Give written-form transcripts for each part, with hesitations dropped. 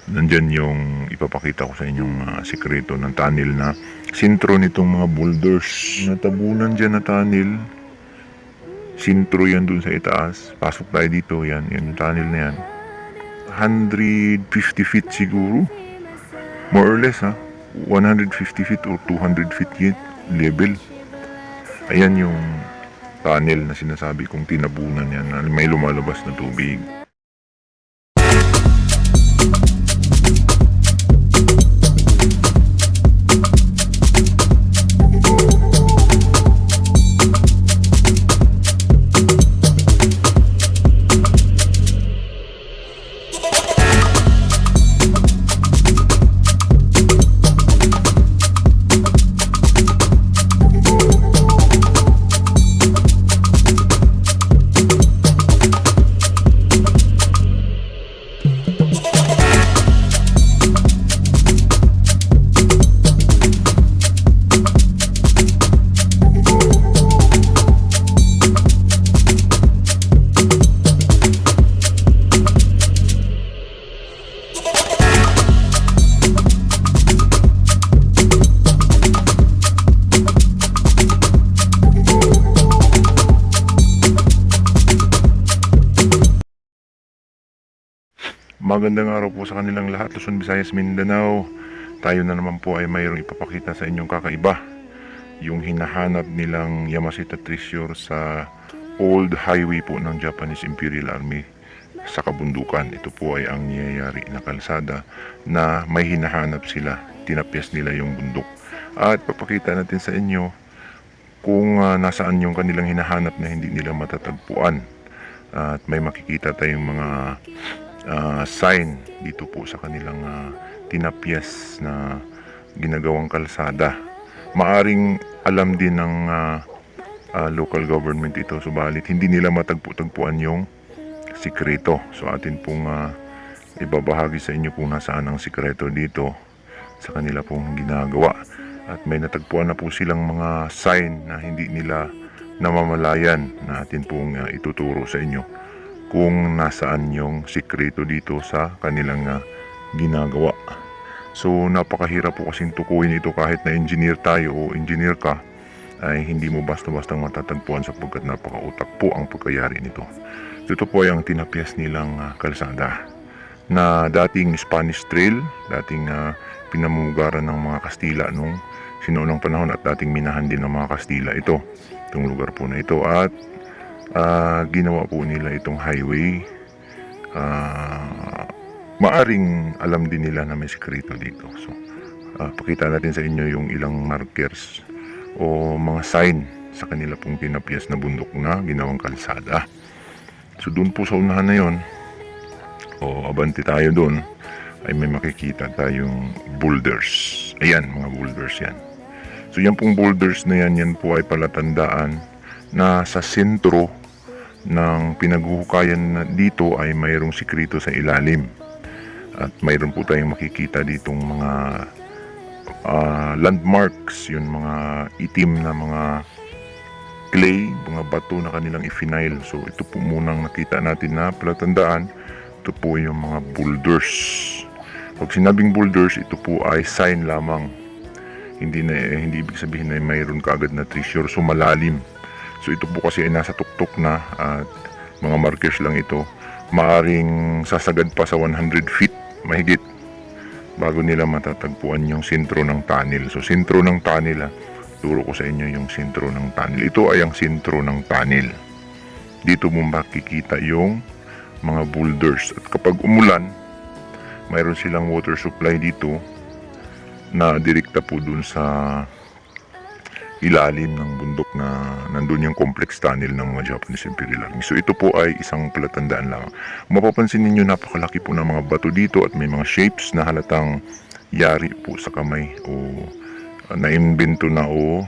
Nandyan yung ipapakita ko sa inyong sikreto ng tunnel na sintro nitong mga boulders. Natabunan dyan na tunnel. Sintro yan dun sa itaas. Pasok tayo dito, yan yung tunnel na yan. 150 feet siguro. More or less 150 feet or 200 feet yun, level. Ayan yung tunnel na sinasabi kong tinabunan yan na may lumalabas na tubig. Magandang araw po sa kanilang lahat, Luzon, Visayas, Mindanao. Tayo na naman po ay mayroong ipapakita sa inyong kakaiba. Yung hinahanap nilang Yamashita Treasure sa old highway po ng Japanese Imperial Army sa kabundukan. Ito po ay ang niyayari na kalsada na may hinahanap sila. Tinapyas nila yung bundok. At papakita natin sa inyo kung nasaan yung kanilang hinahanap na hindi nila matatagpuan. At may makikita tayong mga sign dito po sa kanilang tinapyas na ginagawang kalsada. Maaring alam din ng local government ito, subalit hindi nila matagpo-tagpuan yung sikreto. So atin pong ibabahagi sa inyo kung nasaan ang sikreto dito sa kanila pong ginagawa. At may natagpuan na po silang mga sign na hindi nila namamalayan na atin pong ituturo sa inyo kung nasaan yung sikreto dito sa kanilang ginagawa. So napakahirap po kasing tukuyin ito kahit na engineer tayo o engineer ka, ay hindi mo basta-bastang matatagpuan sapagkat napakautak po ang pagkayari nito. Ito po ay ang tinapyas nilang kalsada na dating Spanish Trail, dating pinamumugaran ng mga Kastila nung sinuunang panahon at dating minahan din ng mga Kastila itong lugar po na ito. At ginawa po nila itong highway. Maaring alam din nila na may sikreto dito. So pakita natin sa inyo yung ilang markers o mga sign sa kanila pong tinapyas na bundok na ginawang kalsada. So doon po sa unahan na yon, o abanti tayo doon, ay may makikita tayong boulders. Ayan, mga boulders yan. So yan pong boulders na yan po ay palatandaan na sa sentro ng pinaghuhukayan na dito ay mayroong sikreto sa ilalim. At mayroon po tayong makikita ditong mga landmarks, yun mga itim na mga clay, mga bato na kanilang i-final. So ito po munang nakita natin na palatandaan. Ito po yung mga boulders. Pag sinabing boulders, ito po ay sign lamang. Hindi ibig sabihin na mayroon kaagad na treasure, so malalim. So ito po kasi ay nasa tuktok na at mga markers lang ito. Maaring sasagad pa sa 100 feet mahigit bago nila matatagpuan yung sentro ng tunnel. So sentro ng tunnel, turo ko sa inyo yung sentro ng tunnel. Ito ay ang sentro ng tunnel. Dito mo makikita yung mga boulders. At kapag umulan, mayroon silang water supply dito na direkta po dun sa ilalim ng bundok na nandun yung complex tunnel ng mga Japanese Imperial Army. So ito po ay isang palatandaan lang. Mapapansin ninyo napakalaki po ng mga bato dito at may mga shapes na halatang yari po sa kamay o na-invento na o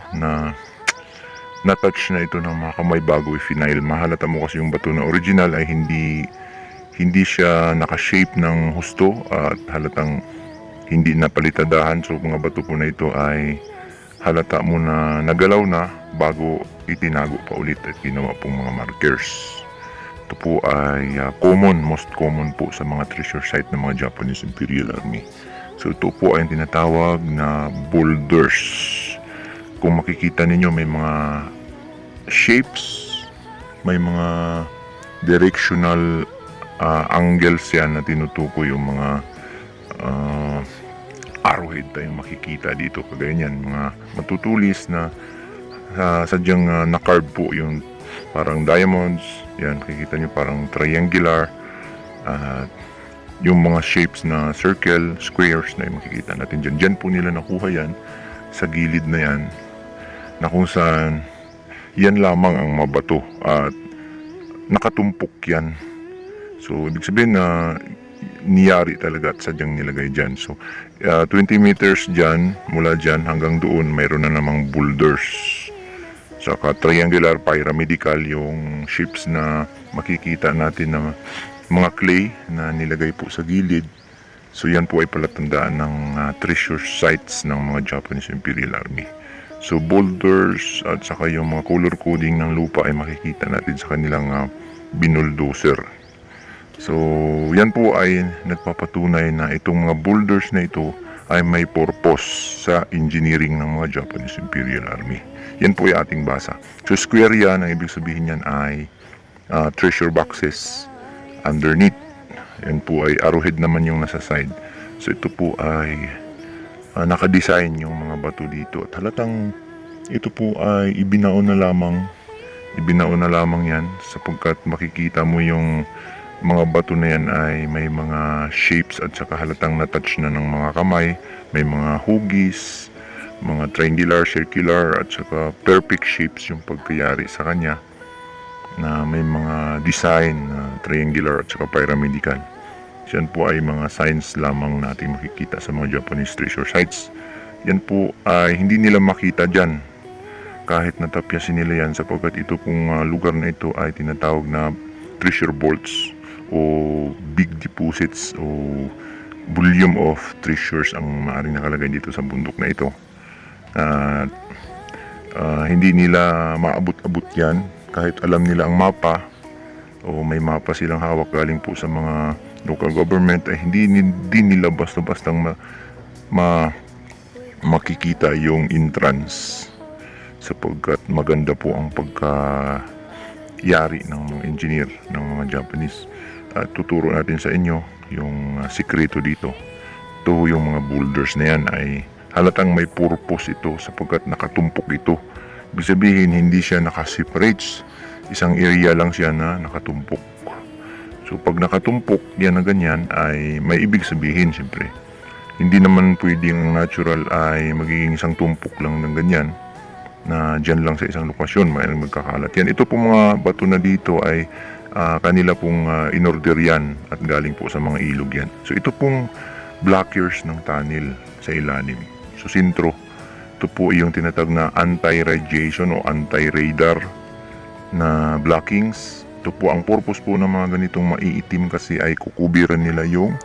na-touch na ito ng mga kamay bago i-final. Mahalata mo kasi yung bato na original ay hindi siya naka-shape ng husto at halatang hindi napalitadahan. So mga bato po na ito ay halata mo na nagalaw na bago itinago pa ulit at ginawa pong mga markers. Ito po ay most common po sa mga treasure site ng mga Japanese Imperial Army. So ito po ay tinatawag na boulders. Kung makikita ninyo, may mga shapes, may mga directional angles yan na tinutukoy yung mga arrowhead tayong makikita dito. Kagaya yan, mga matutulis na sadyang na-carve po yung parang diamonds. Yan, makikita nyo parang triangular. Yung mga shapes na circle, squares na yung makikita natin dyan. Dyan po nila nakuha yan sa gilid na yan, na kung saan yan lamang ang mabato at nakatumpok yan. So ibig sabihin na niyari talaga at sadyang nilagay dyan. So 20 meters dyan, mula dyan hanggang doon mayroon na namang boulders. Saka triangular, pyramidal yung shapes na makikita natin na mga clay na nilagay po sa gilid. So yan po ay palatandaan ng treasure sites ng mga Japanese Imperial Army. So boulders at saka yung mga color coding ng lupa ay makikita natin sa kanilang binuldoser. So yan po ay nagpapatunay na itong mga boulders na ito ay may purpose sa engineering ng mga Japanese Imperial Army. Yan po ay ating basa. So square yan, ang ibig sabihin yan ay treasure boxes underneath. Yan po ay arrowhead naman yung nasa side. So ito po ay nakadesign yung mga bato dito. At halatang ito po ay ibinaon na lamang yan sapagkat makikita mo yung mga bato na yan ay may mga shapes at saka halatang na-touch na ng mga kamay. May mga hugis, mga triangular, circular at saka perfect shapes yung pagkayari sa kanya, na may mga design na triangular at saka pyramidal. Yan po ay mga signs lamang natin makikita sa mga Japanese treasure sites. Yan po ay hindi nila makita dyan kahit natapyasin nila yan, sapagkat ito pong lugar na ito ay tinatawag na treasure vaults o big deposits o volume of treasures ang maaaring nakalagay dito sa bundok na ito. Hindi nila maabot-abot yan kahit alam nila ang mapa o may mapa silang hawak galing po sa mga local government, ay hindi nila basta-bastang makikita yung entrance, sapagkat maganda po ang pagkayari ng mga engineer ng mga Japanese. At tuturo natin sa inyo yung sikreto dito. Ito yung mga boulders na yan ay halatang may purpose ito sapagkat nakatumpok ito. Ibig sabihin hindi siya nakaseparate, isang area lang siya na nakatumpok. So pag nakatumpok yan na ganyan ay may ibig sabihin siyempre. Hindi naman pwedeng ang natural ay magiging isang tumpok lang ng ganyan na dyan lang sa isang lokasyon, mayroong magkakalat yan. Ito pong mga bato na dito ay kanila pong inorder yan at galing po sa mga ilog yan. So ito pong blockers ng tunnel sa ilalim. So sintro, ito po yung tinatag na anti-radiation o anti-radar na blockings. Ito po ang purpose po ng mga ganitong maiitim kasi ay kukubiran nila yung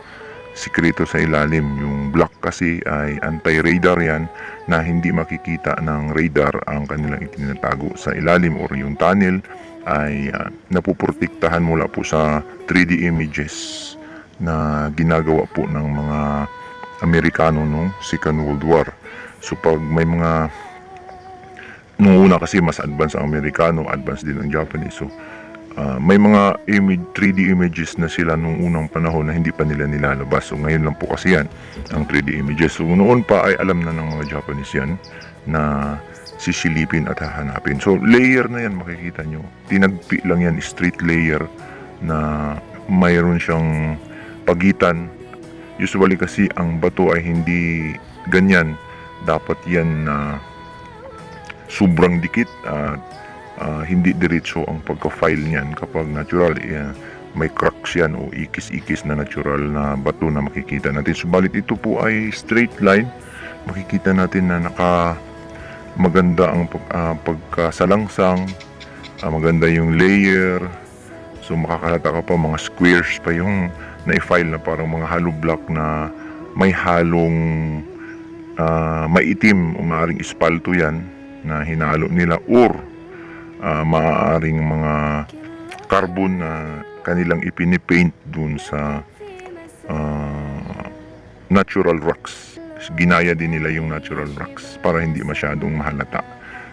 sikreto sa ilalim. Yung block kasi ay anti-radar yan na hindi makikita ng radar ang kanilang itinatago sa ilalim, or yung tunnel ay napuprotektahan mula po sa 3D images na ginagawa po ng mga Amerikano noong Second World War. So pag may mga noong una kasi mas advance ang Amerikano, advance din ang Japanese. So may mga 3D images na sila nung unang panahon na hindi pa nila nilalabas. So ngayon lang po kasi yan ang 3D images. So noon pa ay alam na ng mga Japanese yan na sisilipin at hahanapin. So layer na yan makikita nyo. Tinagpi lang yan, straight layer na mayroon siyang pagitan. Usually kasi ang bato ay hindi ganyan. Dapat yan na sobrang dikit at hindi diretso ang pagka-file niyan kapag natural. May cracks yan o ikis-ikis na natural na bato na makikita natin. Subalit ito po ay straight line. Makikita natin na maganda ang pagkasalangsang, maganda yung layer. So makakalata ka pa mga squares pa yung na-file na parang mga hollow block na may halong maitim o maaaring espalto yan na hinalo nila, or maaaring mga carbon na kanilang ipinipaint dun sa natural rocks. Ginaya din nila yung natural rocks para hindi masyadong mahalata.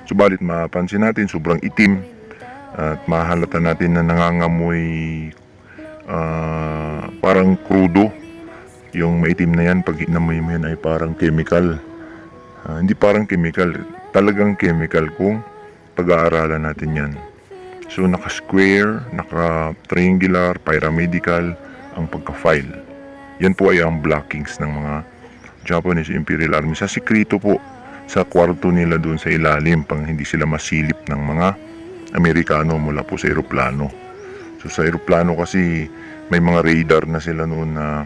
Subalit mapansin natin sobrang itim at mahalata natin na nangangamoy parang crudo. Yung maitim na yan, pag inamoy mo yan ay parang chemical. Hindi parang chemical, talagang chemical kung pag-aaralan natin yan. So naka-square, naka-triangular, pyramidal ang pagka-file. Yan po ay ang blockings ng mga Japanese Imperial Army. Sa sikreto po, sa kwarto nila doon sa ilalim, pang hindi sila masilip ng mga Amerikano mula po sa eroplano. So sa eroplano kasi may mga radar na sila noon na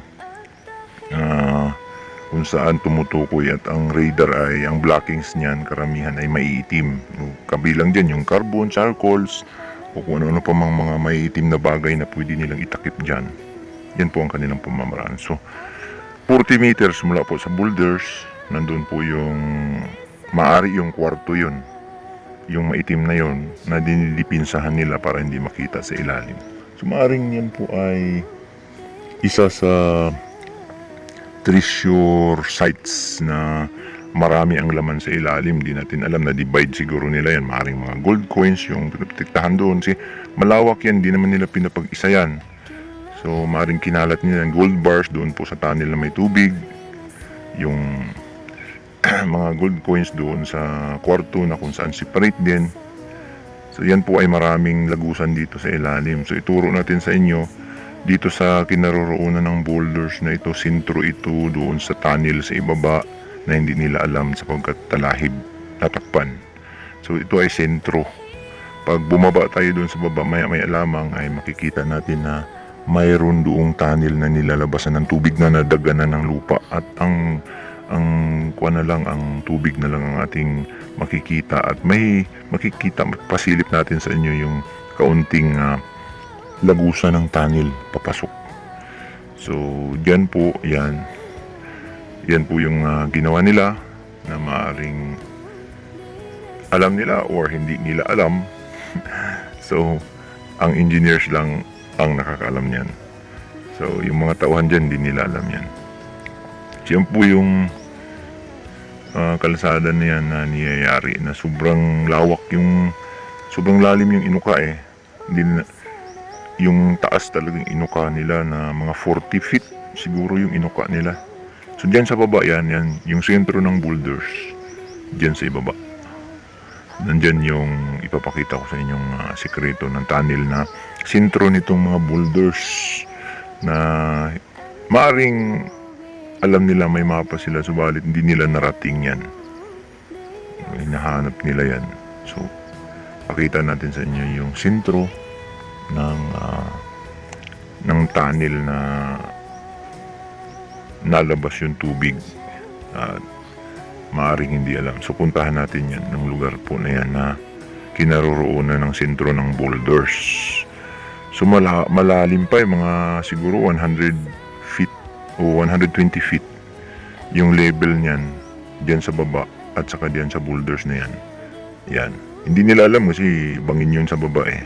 kung saan tumutukoy, at ang radar ay, ang blockings niyan karamihan ay maiitim. Kabilang dyan yung carbon, charcoals, o kung ano-ano pa mga maiitim na bagay na pwede nilang itakip dyan. Yan po ang kanilang pamamaraan. So 40 meters mula po sa boulders, nandun po yung maari yung kwarto yun, yung maitim na yun na dinilipinsahan nila para hindi makita sa ilalim. So maaring yan po ay isa sa treasure sites na marami ang laman sa ilalim. Di natin alam, na divide siguro nila yan. Maaring mga gold coins yung pinaprotektahan doon. Kasi malawak yan, di naman nila pinapag-isa yan. So maaring kinalat nila yung gold bars doon po sa tunnel na may tubig. Yung mga gold coins doon sa kwarto na kung saan separate din. So yan po ay maraming lagusan dito sa ilalim. So ituro natin sa inyo dito sa kinaroroonan ng boulders na ito, sentro ito doon sa tunnel sa ibaba na hindi nila alam sapagkat talahib, tatakpan. So ito ay sentro. Pag bumaba tayo doon sa baba, maya-maya lamang ay makikita natin na mayroon doong tunnel na nilalabasan ng tubig na nadaganan ng lupa, at ang tubig na lang ang ating makikita, at may makikita, pasilip natin sa inyo yung kaunting lagusan ng tunnel papasok. So diyan po, yan po yung ginawa nila na maaring alam nila or hindi nila alam. So ang engineers lang ang nakakaalam niyan. So yung mga tauhan dyan, hindi nila alam yan. Yan po yung kalsada na yan na niyayari, na sobrang lawak, yung sobrang lalim yung inuka eh. Hindi na, yung taas talagang inuka nila na mga 40 feet siguro yung inuka nila. So dyan sa baba yan yung sentro ng boulders, dyan sa ibaba. Nandyan yung ipapakita ko sa inyong sikreto ng tunnel na sentro nitong mga boulders na maaring alam nila, may mapa sila, subalit hindi nila narating yan. Hinahanap nila yan. So pakita natin sa inyo yung sentro ng tunnel na nalabas yung tubig at maaring hindi alam. So puntahan natin yan, ng lugar po na yan na kinaroroonan ng sentro ng boulders. So malalim pa, mga siguro 100 feet o 120 feet yung level niyan diyan sa baba at saka diyan sa boulders na yan. Yan, hindi nila alam kasi bangin yun sa baba eh.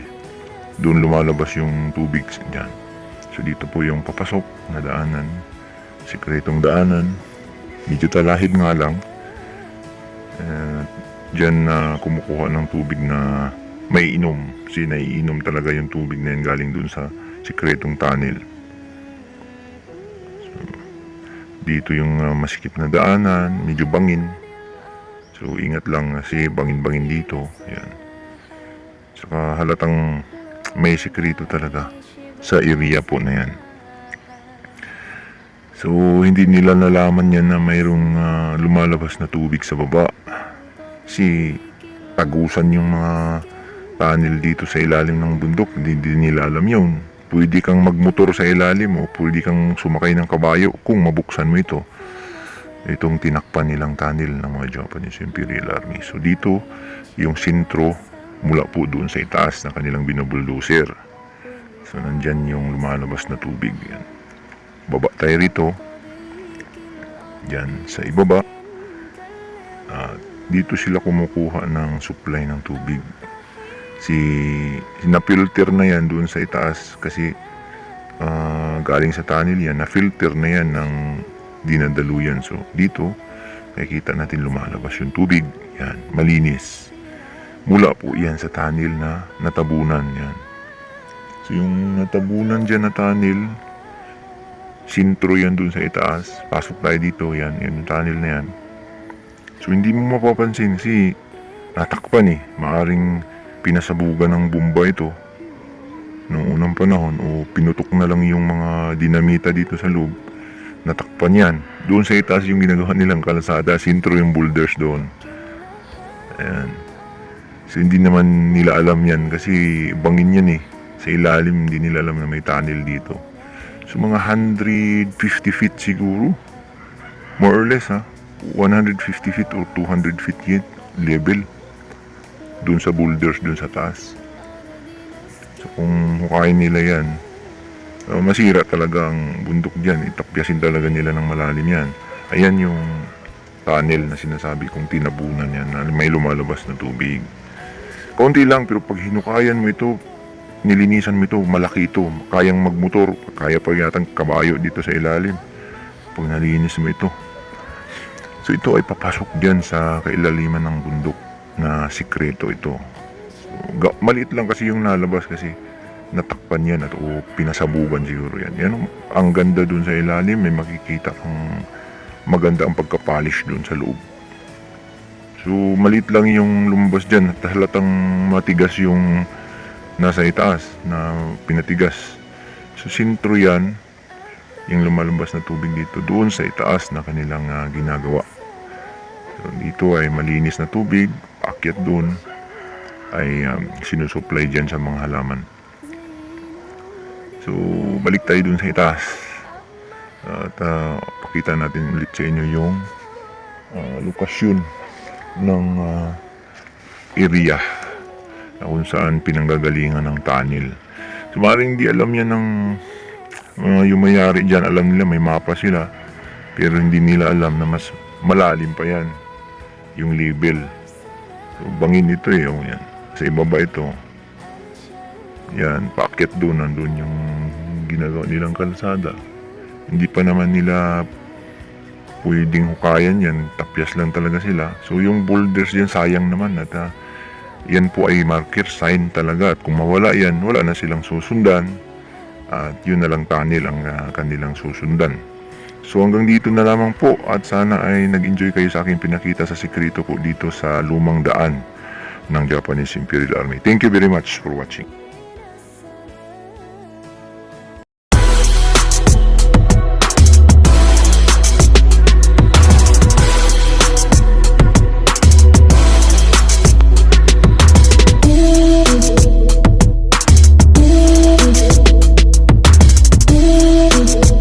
Doon lumalabas yung tubig dyan. So dito po yung papasok na daanan, sikretong daanan, medyo talahib nga lang. Dyan na kumukuha ng tubig na may inom, kasi naiinom talaga yung tubig na yan galing dun sa sikretong tunnel. So, dito yung masikip na daanan, medyo bangin. So ingat lang kasi bangin-bangin dito. Yan. Saka halatang may sikreto talaga sa area po na yan. So hindi nila nalaman yan na mayroong lumalabas na tubig sa baba. Kasi tagusan yung mga tunnel dito sa ilalim ng bundok, hindi nila alam yun. Pwede kang magmotor sa ilalim o pwede kang sumakay ng kabayo kung mabuksan mo ito. Itong tinakpan nilang tunnel ng mga Japanese Imperial Army. So dito yung sentro mula po doon sa itaas na kanilang binubuldoser. So nandyan yung lumalabas na tubig. Yan. Baba tayo rito. Diyan sa ibaba. Dito sila kumukuha ng supply ng tubig. na-filter na yan doon sa itaas kasi galing sa tunnel yan, na-filter na yan ng dinadaluyan. So dito makikita natin lumalabas yung tubig, yan, malinis. Mula po yan sa tunnel na natabunan yan. So yung natabunan dyan na tunnel, sintro yan dun sa itaas. Pasok tayo dito, yan yung tunnel na yan. So hindi mo mapapansin kasi natakpan maaring pinasabugan ng bomba ito noong unang panahon o pinutok na lang yung mga dinamita dito sa loob, natakpan yan. Doon sa itaas yung ginagawa nilang kalsada, sintro yung boulders doon. Ayan. So hindi naman nila alam yan kasi bangin yan sa ilalim, hindi nila alam na may tunnel dito. So mga 150 feet siguro, more or less 150 feet or 200 feet yet level doon sa boulders doon sa taas. So kung hukayin nila yan, masira talaga ang bundok dyan, itapyasin talaga nila ng malalim yan. Ayan yung tunnel na sinasabi kong tinabunan yan, na may lumalabas na tubig. Kaunti lang, pero pag hinukayan mo ito, nilinisan mo ito, malaki ito, kayang magmotor, kaya pa yatang kabayo dito sa ilalim pag nalinis mo ito. So ito ay papasok dyan sa kailaliman ng bundok na sikreto ito. So, maliit lang kasi yung nalabas kasi natakpan yan at pinasabugan siguro yan. Yan ang ganda dun sa ilalim, may makikita kang maganda ang pagka-polish dun sa loob. So maliit lang yung lumabas dyan at halatang matigas yung nasa itaas na pinatigas. So sintro yan, yung lumalabas na tubig dito doon sa itaas na kanilang ginagawa. So dito ay malinis na tubig, paakyat doon ay sinusupply dyan sa mga halaman. So balik tayo doon sa itaas at pakita natin ulit sa inyo yung lokasyon ng area na kung saan pinanggagalingan ng tunnel. So maaaring hindi alam yan ng yung mayari dyan, alam nila may mapa sila, pero hindi nila alam na mas malalim pa yan yung level. So bangin ito yan. Sa ibaba ito, yan, paakyat doon, nandun yung ginagawa nilang kalsada. Hindi pa naman nila pwedeng hukayan yan, tapyas lang talaga sila. So yung boulders yan sayang naman at yan po ay marker sign talaga, at kung mawala yan, wala na silang susundan at yun na lang tunnel ang kanilang susundan. So hanggang dito na lamang po, at sana ay nag-enjoy kayo sa aking pinakita sa sikreto ko dito sa lumang daan ng Japanese Imperial Army. Thank you very much for watching.